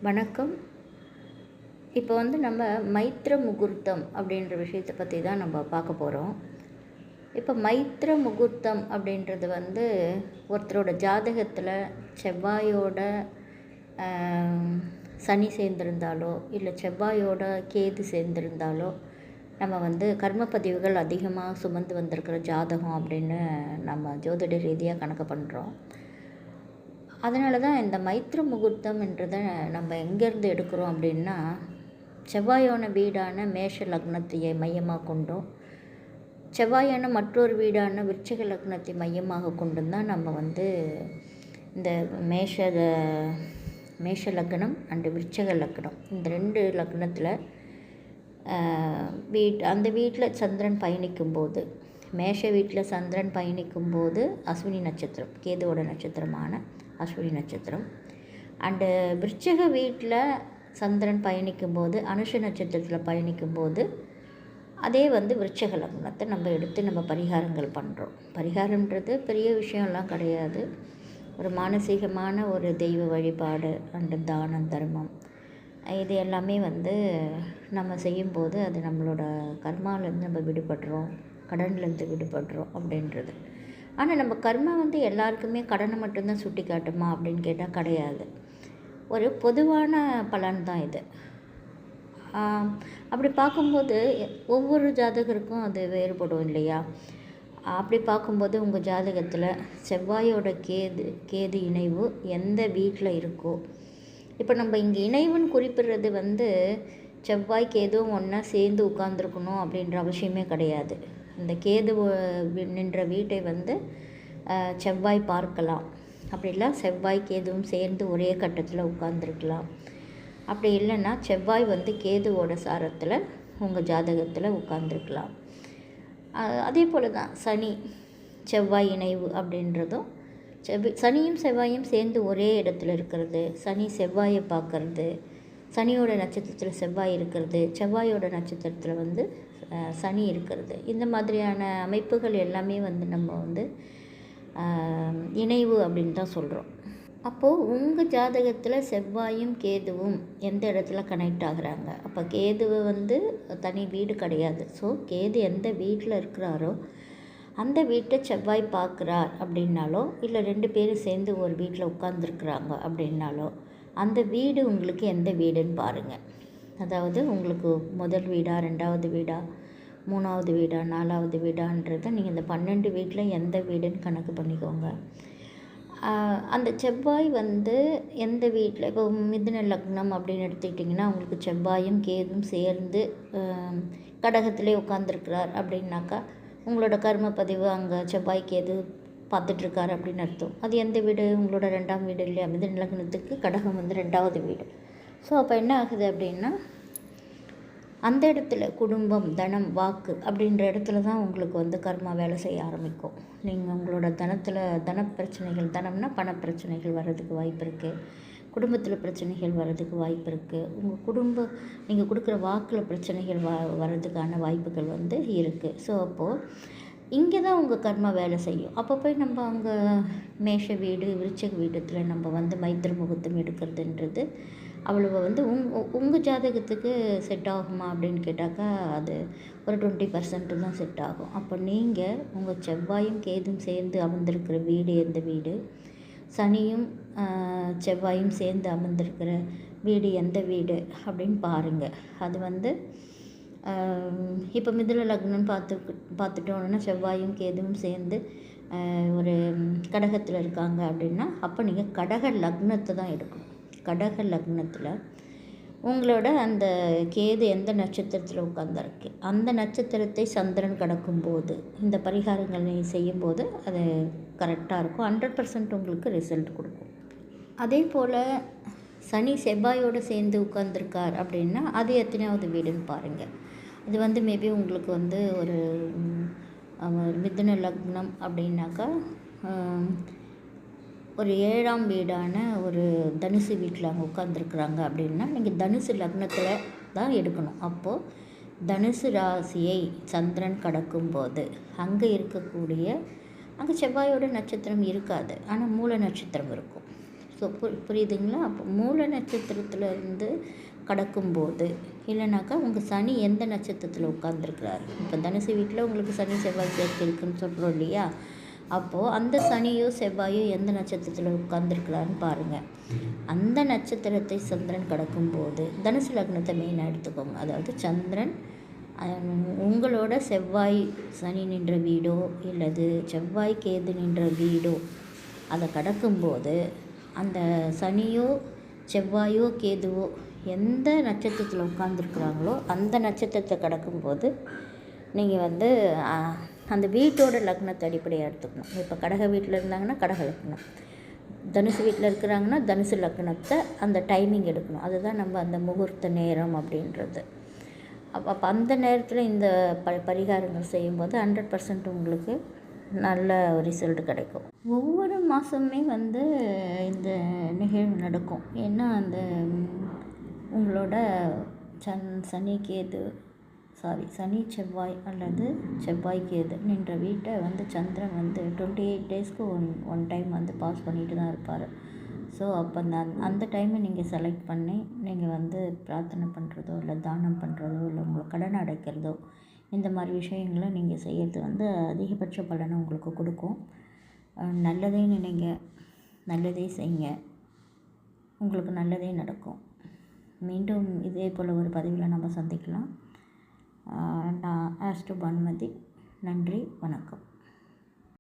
வணக்கம். இப்போ நம்ம மைத்திர முகூர்த்தம் அப்படின்ற விஷயத்தை பற்றி தான் நம்ம பார்க்க போகிறோம். இப்போ மைத்திர முகூர்த்தம் அப்படின்றது ஒருத்தரோட ஜாதகத்தில் செவ்வாயோட சனி சேர்ந்திருந்தாலோ இல்லை செவ்வாயோட கேது சேர்ந்திருந்தாலோ நம்ம கர்மப்பதிவுகள் அதிகமாக சுமந்து வந்திருக்கிற ஜாதகம் அப்படின்னு நம்ம ஜோதிட ரீதியாக கணக்கு பண்ணுறோம். அதனால தான் இந்த மைத்திர முகூர்த்தம்ன்றதை நம்ம எங்கேருந்து எடுக்கிறோம் அப்படின்னா, செவ்வாயோன வீடான மேஷ லக்னத்தை மையமாக கொண்டும், செவ்வாயான மற்றொரு வீடான விருச்சிக லக்னத்தை மையமாக கொண்டும் தான் நம்ம இந்த மேஷ லக்னம் அண்டு விருச்சிக லக்னம் இந்த 2 லக்னத்தில் அந்த வீட்டில் சந்திரன் பயணிக்கும்போது, மேஷ வீட்டில் சந்திரன் பயணிக்கும்போது அஸ்வினி நட்சத்திரம், கேதுவோட நட்சத்திரமான அஸ்வினி நட்சத்திரம், அண்டு விருச்சிக வீட்டில் சந்திரன் பயணிக்கும்போது அனுஷ நட்சத்திரத்தில் பயணிக்கும்போது அதே விருச்சிக லக்னத்தை நம்ம எடுத்து நம்ம பரிகாரங்கள் பண்ணுறோம். பரிகாரம்ன்றது பெரிய விஷயம்லாம் கிடையாது. ஒரு மானசீகமான ஒரு தெய்வ வழிபாடு அண்டு தானம் தர்மம் இது எல்லாமே நம்ம செய்யும்போது அது நம்மளோட கர்மாலேருந்து நம்ம விடுபடுறோம், கடன்லேருந்து விடுபடுறோம் அப்படின்றது. ஆனால் நம்ம கர்மா எல்லாருக்குமே கடனை மட்டும்தான் சுட்டி காட்டுமா அப்படின்னு கேட்டால் கிடையாது. ஒரு பொதுவான பலன் தான் இது. அப்படி பார்க்கும்போது ஒவ்வொரு ஜாதகருக்கும் அது வேறுபடும் இல்லையா? அப்படி பார்க்கும்போது உங்கள் ஜாதகத்தில் செவ்வாயோட கேது இணைவு எந்த வீட்டில் இருக்கோ, இப்போ நம்ம இங்கே இணைவுன்னு குறிப்பிடுறது செவ்வாய் கேதுவும் ஒன்றா சேர்ந்து உட்கார்ந்துருக்கணும் அப்படின்ற அவசியமே கிடையாது. இந்த கேது நின்ற வீட்டை செவ்வாய் பார்க்கலாம். அப்படி இல்லை செவ்வாய் கேதுவும் சேர்ந்து ஒரே கட்டத்தில் உட்கார்ந்துருக்கலாம். அப்படி இல்லைன்னா செவ்வாய் கேதுவோட சாரத்தில் உங்கள் ஜாதகத்தில் உட்கார்ந்துருக்கலாம். அதே போல் தான் சனி செவ்வாய் இணைவு அப்படின்றதும், சனியும் செவ்வாயும் சேர்ந்து ஒரே இடத்துல இருக்கிறது, சனி செவ்வாயை பார்க்கறது, சனியோட நட்சத்திரத்தில் செவ்வாய் இருக்கிறது, செவ்வாயோட நட்சத்திரத்தில் சனி இருக்கிறது, இந்த மாதிரியான அமைப்புகள் எல்லாமே நம்ம இணைவு அப்படின்னு தான் சொல்கிறோம். அப்போது உங்கள் ஜாதகத்தில் செவ்வாயும் கேதுவும் எந்த இடத்துல கனெக்ட் ஆகுறாங்க? அப்போ கேதுவை தனி வீடு கிடையாது. ஸோ கேது எந்த வீட்டில் இருக்கிறாரோ அந்த வீட்டை செவ்வாய் பார்க்குறார் அப்படின்னாலோ, இல்லை 2 பேரும் சேர்ந்து ஒரு வீட்டில் உட்காந்துருக்குறாங்க அப்படின்னாலோ, அந்த வீடு உங்களுக்கு எந்த வீடுன்னு பாருங்கள். அதாவது உங்களுக்கு முதல் வீடா, 2வது வீடா, 3வது வீடா, 4வது வீடான்றதை நீங்கள் இந்த 12 வீட்டில் எந்த வீடுன்னு கணக்கு பண்ணிக்கோங்க. அந்த செவ்வாய் எந்த வீட்டில், இப்போ மிதுன லக்னம் அப்படின்னு எடுத்துக்கிட்டிங்கன்னா உங்களுக்கு செவ்வாயும் கேதும் சேர்ந்து கடகத்திலே உட்காந்துருக்கிறார் அப்படின்னாக்கா உங்களோட கர்மப்பதிவு அங்கே செவ்வாய் கேது பார்த்துட்ருக்காரு அப்படின்னு அர்த்தம். அது எந்த வீடு? உங்களோட 2ஆம் வீடு இல்லையா? மிதுன லக்னத்துக்கு கடகம் 2வது வீடு. ஸோ அப்போ என்ன ஆகுது அப்படின்னா, அந்த இடத்துல குடும்பம், தனம், வாக்கு அப்படின்ற இடத்துல தான் உங்களுக்கு கர்மா வேலை செய்ய ஆரம்பிக்கும். நீங்கள் உங்களோட தனப்பிரச்சனைகள், தனம்னா பணப்பிரச்சனைகள் வர்றதுக்கு வாய்ப்பு இருக்குது, குடும்பத்தில் பிரச்சனைகள் வர்றதுக்கு வாய்ப்பு இருக்குது, உங்கள் நீங்கள் கொடுக்குற வாக்கில் பிரச்சனைகள் வர்றதுக்கான வாய்ப்புகள் இருக்குது. ஸோ அப்போது இங்கே தான் உங்கள் கர்மா வேலை செய்யும். அப்போ போய் நம்ம அங்கே மேஷ வீடு, விருச்சிக வீடத்தில் நம்ம மைத்திர முகூர்த்தம் எடுக்கிறதுன்றது அவ்வளவு உங்கள் ஜாதகத்துக்கு செட் ஆகுமா அப்படின்னு கேட்டாக்கா அது ஒரு 20% தான் செட் ஆகும். அப்போ நீங்கள் உங்கள் செவ்வாயும் கேதும் சேர்ந்து அமர்ந்திருக்கிற வீடு எந்த வீடு, சனியும் செவ்வாயும் சேர்ந்து அமர்ந்திருக்கிற வீடு எந்த வீடு அப்படின்னு பாருங்கள். அது இப்போ மிதுன லக்னம்னு பார்த்துட்டோன்னா செவ்வாயும் கேதுவும் சேர்ந்து ஒரு கடகத்தில் இருக்காங்க அப்படின்னா, அப்போ நீங்கள் கடக லக்னத்தை தான் எடுக்கணும். கடக லக்னத்தில் உங்களோட அந்த கேது எந்த நட்சத்திரத்தில் உட்கார்ந்துருக்கு, அந்த நட்சத்திரத்தை சந்திரன் கடக்கும்போது இந்த பரிகாரங்கள் செய்யும்போது அது கரெக்டாக இருக்கும். 100% உங்களுக்கு ரிசல்ட் கொடுக்கும். அதே போல் சனி செவ்வாயோடு சேர்ந்து உட்கார்ந்துருக்கார் அப்படின்னா அது எத்தனையாவது வீடுன்னு பாருங்கள். இது மேபி உங்களுக்கு ஒரு மிதுன லக்னம் அப்படின்னாக்கா ஒரு 7ஆம் வீடான ஒரு தனுசு வீட்டில் அவங்க உட்காந்துருக்குறாங்க அப்படின்னா நீங்கள் தனுசு லக்னத்தில் தான் எடுக்கணும். அப்போது தனுசு ராசியை சந்திரன் கடக்கும்போது அங்கே இருக்கக்கூடிய, அங்கே செவ்வாயோட நட்சத்திரம் இருக்காது, ஆனால் மூல நட்சத்திரம் இருக்கும். ஸோ புரியுதுங்களா? அப்போ மூல நட்சத்திரத்தில் இருந்து கடக்கும்போது, இல்லைனாக்கா உங்கள் சனி எந்த நட்சத்திரத்தில் உட்காந்துருக்கிறாரு. இப்போ தனுசு வீட்டில் உங்களுக்கு சனி செவ்வாய் சேர்க்கை இருக்குதுன்னு சொல்கிறோம் இல்லையா? அப்போது அந்த சனியோ செவ்வாயோ எந்த நட்சத்திரத்தில் உட்காந்துருக்கிறாருன்னு பாருங்கள். அந்த நட்சத்திரத்தை சந்திரன் கடக்கும்போது தனுசு லக்னத்தை மெயினாக எடுத்துக்கோங்க. அதாவது சந்திரன் உங்களோட செவ்வாய் சனி நின்ற வீடோ இல்லது செவ்வாய் கேது நின்ற வீடோ அதை கடக்கும்போது அந்த சனியோ செவ்வாயோ கேதுவோ எந்த நட்சத்திரத்தில் உட்காந்துருக்குறாங்களோ அந்த நட்சத்திரத்தை கடக்கும்போது நீங்கள் வந்து அந்த வீட்டோட லக்னத்தை அடிப்படையாக எடுத்துக்கணும். இப்போ கடக வீட்டில் இருந்தாங்கன்னா கடக லக்னம், தனுசு வீட்டில் இருக்கிறாங்கன்னா தனுசு லக்னத்தை அந்த டைமிங் எடுக்கணும். அதுதான் நம்ம அந்த முகூர்த்த நேரம் அப்படின்றது. அப்போ அந்த நேரத்தில் இந்த பரிகாரங்கள் செய்யும்போது 100% உங்களுக்கு நல்ல ரிசல்ட் கிடைக்கும். ஒவ்வொரு மாதமுமே வந்து இந்த நிகழ்வு நடக்கும். ஏன்னா அந்த உங்களோட சனி செவ்வாய் அல்லது செவ்வாய் கேது நின்ற வீட்டை வந்து சந்திரன் வந்து 28 டேஸ்க்கு ஒன் டைம் வந்து பாஸ் பண்ணிட்டு தான் இருப்பார். ஸோ அப்போ அந்த டைமை நீங்கள் செலக்ட் பண்ணி நீங்கள் வந்து பிரார்த்தனை பண்ணுறதோ இல்லை தானம் பண்ணுறதோ இல்லை உங்களுக்கு கடன் அடைக்கிறதோ இந்த மாதிரி விஷயங்களை நீங்கள் செய்கிறது வந்து அதிகபட்ச பலனை உங்களுக்கு கொடுக்கும். நல்லதே நினைங்க, நல்லதே செய்யுங்க, உங்களுக்கு நல்லதே நடக்கும். மீண்டும் இதே போல் ஒரு பதிவில் நம்ம சந்திக்கலாம். நான் ஆஸ்ட்ரோ பானுமதி. நன்றி, வணக்கம்.